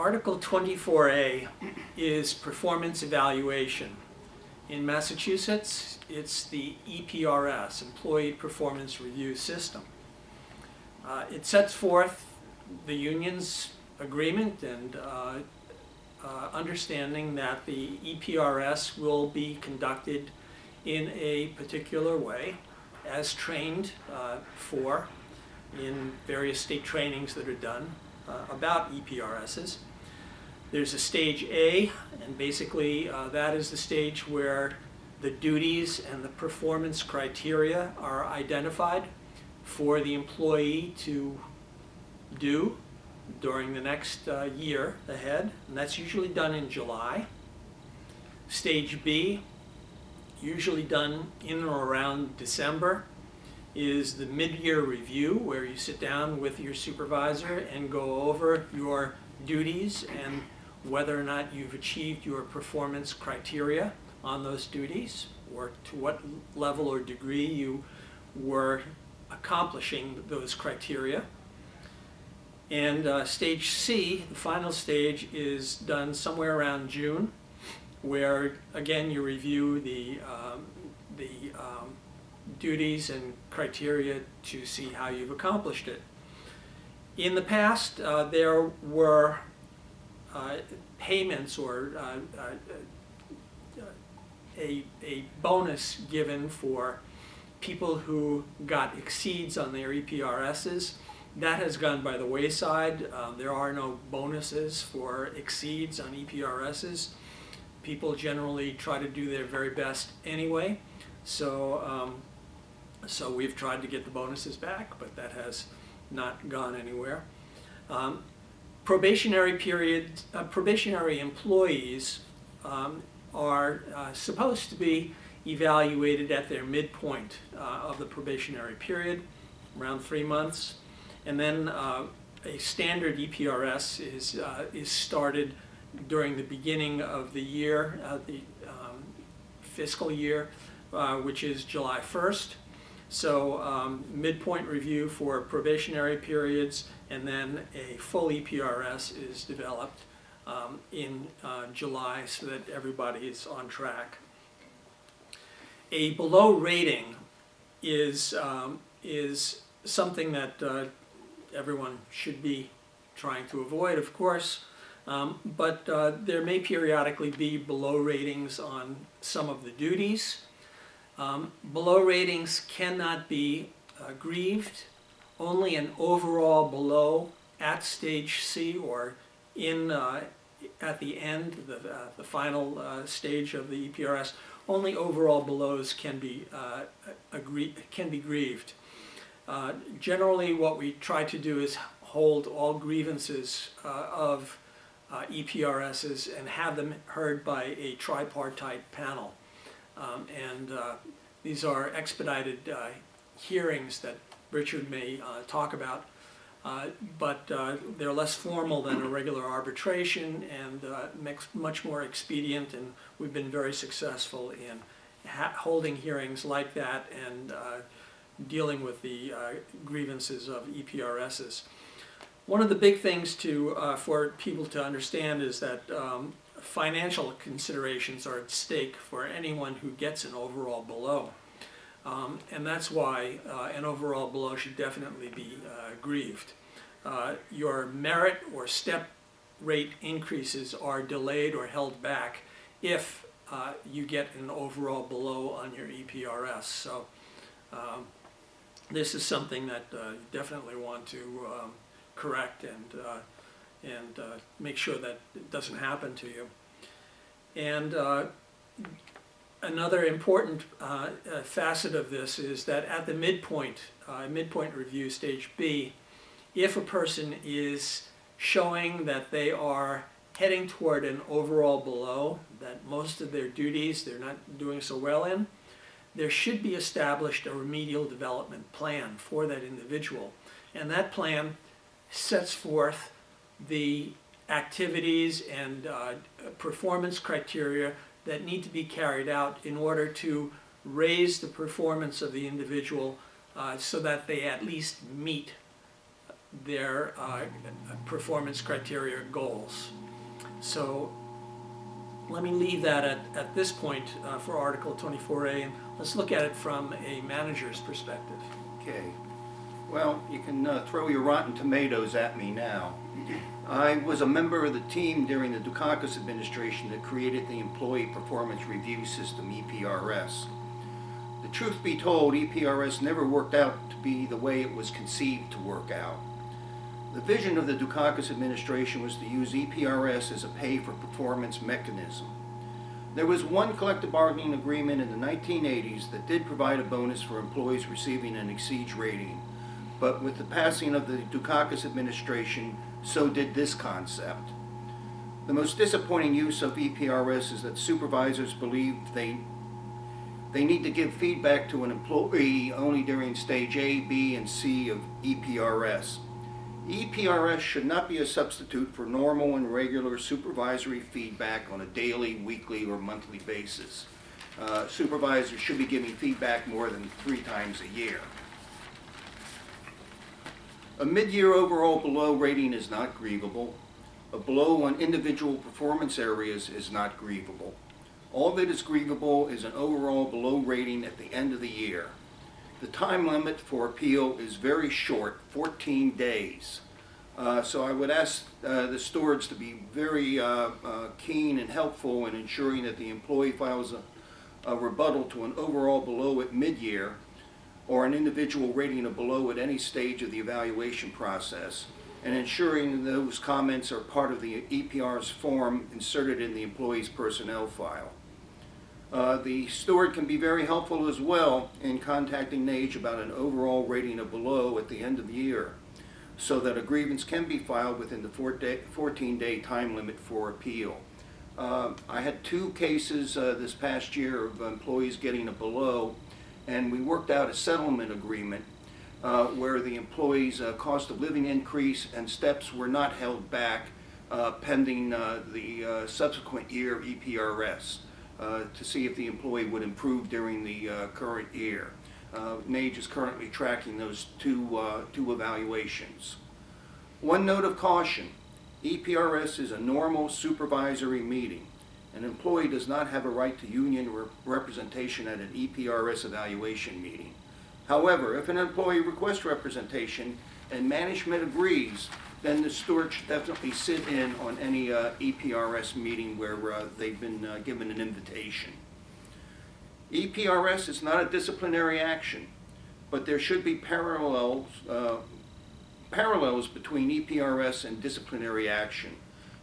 Article 24A is performance evaluation. In Massachusetts, it's the EPRS, Employee Performance Review System. It sets forth the union's agreement and understanding that the EPRS will be conducted in a particular way as trained for in various state trainings that are done about EPRSs. There's a stage A, and basically that is the stage where the duties and the performance criteria are identified for the employee to do during the next year ahead, and that's usually done in July. Stage B, usually done in or around December, is the mid-year review, where you sit down with your supervisor and go over your duties and whether or not you've achieved your performance criteria on those duties, or to what level or degree you were accomplishing those criteria. And stage C, the final stage, is done somewhere around June, where again you review the duties and criteria to see how you've accomplished it. In the past, there were payments or a bonus given for people who got exceeds on their EPRSs. That has gone by the wayside. There are no bonuses for exceeds on EPRSs. People generally try to do their very best anyway. So we've tried to get the bonuses back, but that has not gone anywhere. Probationary employees are supposed to be evaluated at their midpoint of the probationary period, around 3 months. And then a standard EPRS is started during the beginning of the year, the fiscal year, which is July 1st. So midpoint review for probationary periods, and then a full EPRS is developed in July so that everybody is on track. A below rating is something that everyone should be trying to avoid, of course, but there may periodically be below ratings on some of the duties. Below ratings cannot be grieved. Only an overall below at stage C or in at the end, the final stage of the EPRS, only overall belows can be grieved. Generally, what we try to do is hold all grievances of EPRSs and have them heard by a tripartite panel. These are expedited hearings that Richard may talk about, but they're less formal than a regular arbitration and much more expedient, and we've been very successful in holding hearings like that and dealing with the grievances of EPRSs. One of the big things for people to understand is that financial considerations are at stake for anyone who gets an overall below. And that's why an overall below should definitely be grieved. Your merit or step rate increases are delayed or held back if you get an overall below on your EPRS. So this is something that you definitely want to correct and make sure that it doesn't happen to you. And another important facet of this is that at the midpoint review, stage B, if a person is showing that they are heading toward an overall below, that most of their duties they're not doing so well in, there should be established a remedial development plan for that individual. And that plan sets forth the activities and performance criteria that need to be carried out in order to raise the performance of the individual so that they at least meet their performance criteria goals. So let me leave that at this point for Article 24A, and let's look at it from a manager's perspective. Okay. Well, you can throw your rotten tomatoes at me now. I was a member of the team during the Dukakis administration that created the Employee Performance Review System, EPRS. The truth be told, EPRS never worked out to be the way it was conceived to work out. The vision of the Dukakis administration was to use EPRS as a pay-for-performance mechanism. There was one collective bargaining agreement in the 1980s that did provide a bonus for employees receiving an exceeds rating, but with the passing of the Dukakis administration, so did this concept. The most disappointing use of EPRS is that supervisors believe they need to give feedback to an employee only during stage A, B, and C of EPRS. EPRS should not be a substitute for normal and regular supervisory feedback on a daily, weekly, or monthly basis. Supervisors should be giving feedback more than 3 times a year. A mid-year overall below rating is not grievable. A below on individual performance areas is not grievable. All that is grievable is an overall below rating at the end of the year. The time limit for appeal is very short, 14 days. So I would ask the stewards to be very keen and helpful in ensuring that the employee files a rebuttal to an overall below at mid-year or an individual rating of below at any stage of the evaluation process, and ensuring those comments are part of the EPR's form inserted in the employee's personnel file. The steward can be very helpful as well in contacting NAGE about an overall rating of below at the end of the year, so that a grievance can be filed within the 14-day time limit for appeal. I had 2 cases this past year of employees getting a below, and we worked out a settlement agreement where the employees' cost of living increase and steps were not held back pending the subsequent year EPRS. To see if the employee would improve during the current year. NAGE is currently tracking those two evaluations. One note of caution, EPRS is a normal supervisory meeting. An employee does not have a right to union representation at an EPRS evaluation meeting. However, if an employee requests representation and management agrees, then the steward should definitely sit in on any EPRS meeting where they've been given an invitation. EPRS is not a disciplinary action, but there should be parallels between EPRS and disciplinary action.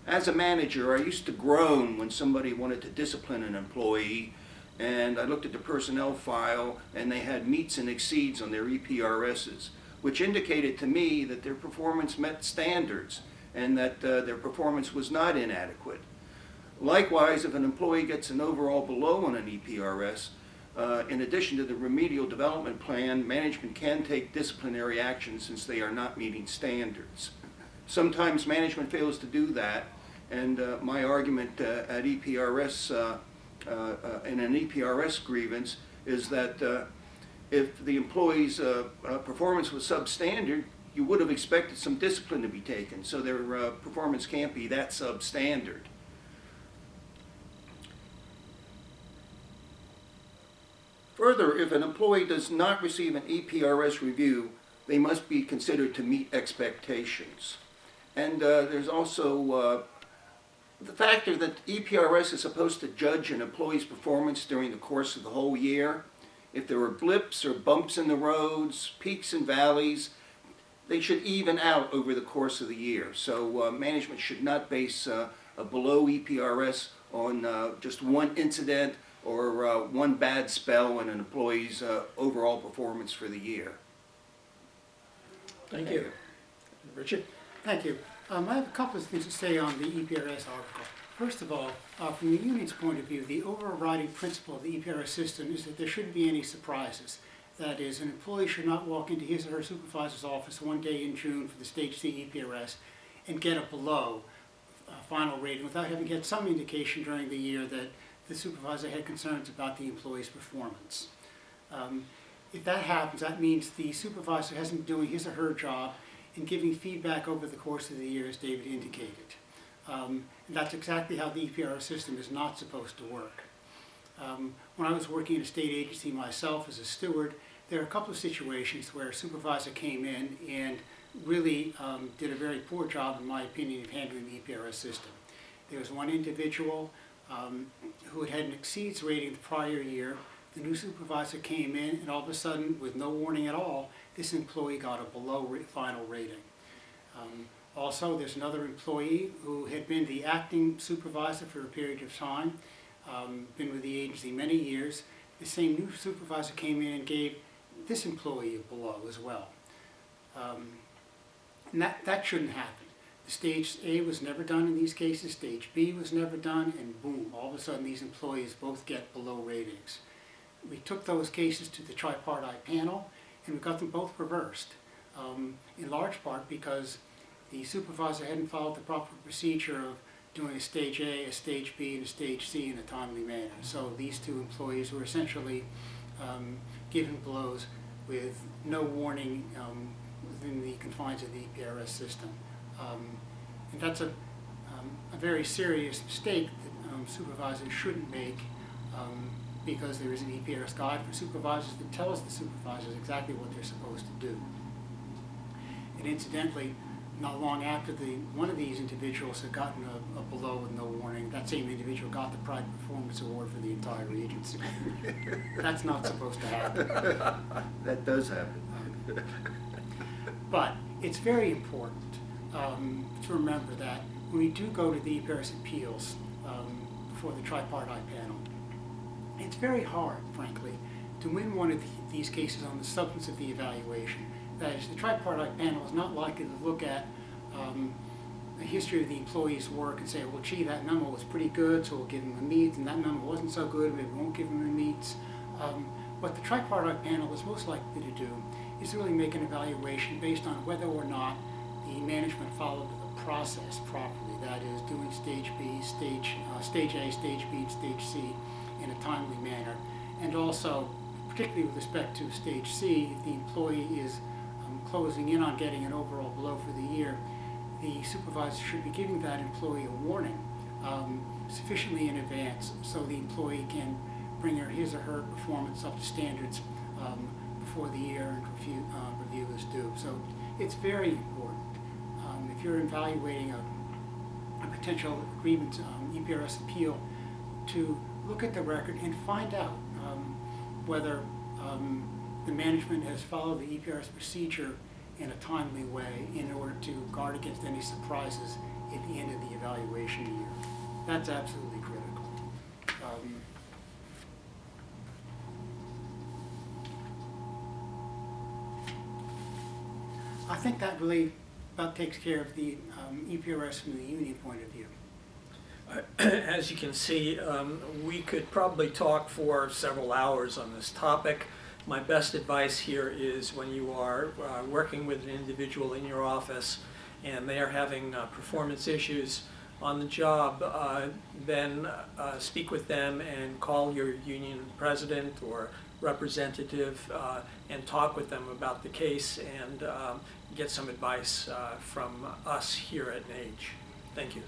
As a manager, I used to groan when somebody wanted to discipline an employee, and I looked at the personnel file and they had meets and exceeds on their EPRSs, which indicated to me that their performance met standards and that their performance was not inadequate. Likewise, if an employee gets an overall below on an EPRS, in addition to the remedial development plan, management can take disciplinary action since they are not meeting standards. Sometimes management fails to do that, and my argument at EPRS, in an EPRS grievance, is that if the employee's performance was substandard, you would have expected some discipline to be taken, so their performance can't be that substandard. Further, if an employee does not receive an EPRS review, they must be considered to meet expectations. And there's also the factor that EPRS is supposed to judge an employee's performance during the course of the whole year. If there are blips or bumps in the roads, peaks and valleys, they should even out over the course of the year. So management should not base a below EPRS on just one incident or one bad spell in an employee's overall performance for the year. Thank you. Richard? Thank you. I have a couple of things to say on the EPRS article. First of all, from the union's point of view, the overriding principle of the EPRS system is that there shouldn't be any surprises. That is, an employee should not walk into his or her supervisor's office one day in June for the Stage C EPRS and get a below final rating without having had some indication during the year that the supervisor had concerns about the employee's performance. If that happens, that means the supervisor hasn't been doing his or her job and giving feedback over the course of the year, as David indicated. And that's exactly how the EPRS system is not supposed to work. When I was working at a state agency myself as a steward, there are a couple of situations where a supervisor came in and really did a very poor job, in my opinion, of handling the EPRS system. There was one individual who had an exceeds rating the prior year. The new supervisor came in, and all of a sudden, with no warning at all, this employee got a below final rating. Also, there's another employee who had been the acting supervisor for a period of time, been with the agency many years. The same new supervisor came in and gave this employee a below as well. And that shouldn't happen. The stage A was never done in these cases, stage B was never done, and boom, all of a sudden these employees both get below ratings. We took those cases to the tripartite panel, and we got them both reversed, in large part because the supervisor hadn't followed the proper procedure of doing a stage A, a stage B, and a stage C in a timely manner. So these two employees were essentially given blows with no warning within the confines of the EPRS system. And that's a very serious mistake that supervisors shouldn't make, because there is an EPRS guide for supervisors that tells the supervisors exactly what they're supposed to do. And incidentally, not long after one of these individuals had gotten a below with no warning, that same individual got the Pride Performance Award for the entire agency. That's not supposed to happen. That does happen. But it's very important to remember that when we do go to the EPRS appeals before the tripartite panel, it's very hard, frankly, to win one of these cases on the substance of the evaluation. That is, the tripartite panel is not likely to look at a history of the employee's work and say, well, gee, that memo was pretty good, so we'll give him a meet, and that memo wasn't so good, maybe we won't give him a meet. What the tripartite panel is most likely to do is really make an evaluation based on whether or not the management followed the process properly. That is, doing stage B, stage A, stage B, and stage C in a timely manner. And also, particularly with respect to stage C, if the employee is closing in on getting an overall below for the year, the supervisor should be giving that employee a warning sufficiently in advance so the employee can bring his or her performance up to standards before the year and review is due. So it's very important. If you're evaluating a potential grievance EPRS appeal, to look at the record and find out whether the management has followed the EPRS procedure in a timely way in order to guard against any surprises at the end of the evaluation year. That's absolutely critical. I think that really about takes care of the EPRS from the union point of view. As you can see, we could probably talk for several hours on this topic. My best advice here is when you are working with an individual in your office and they are having performance issues on the job, then speak with them and call your union president or representative and talk with them about the case and get some advice from us here at NAGE. Thank you.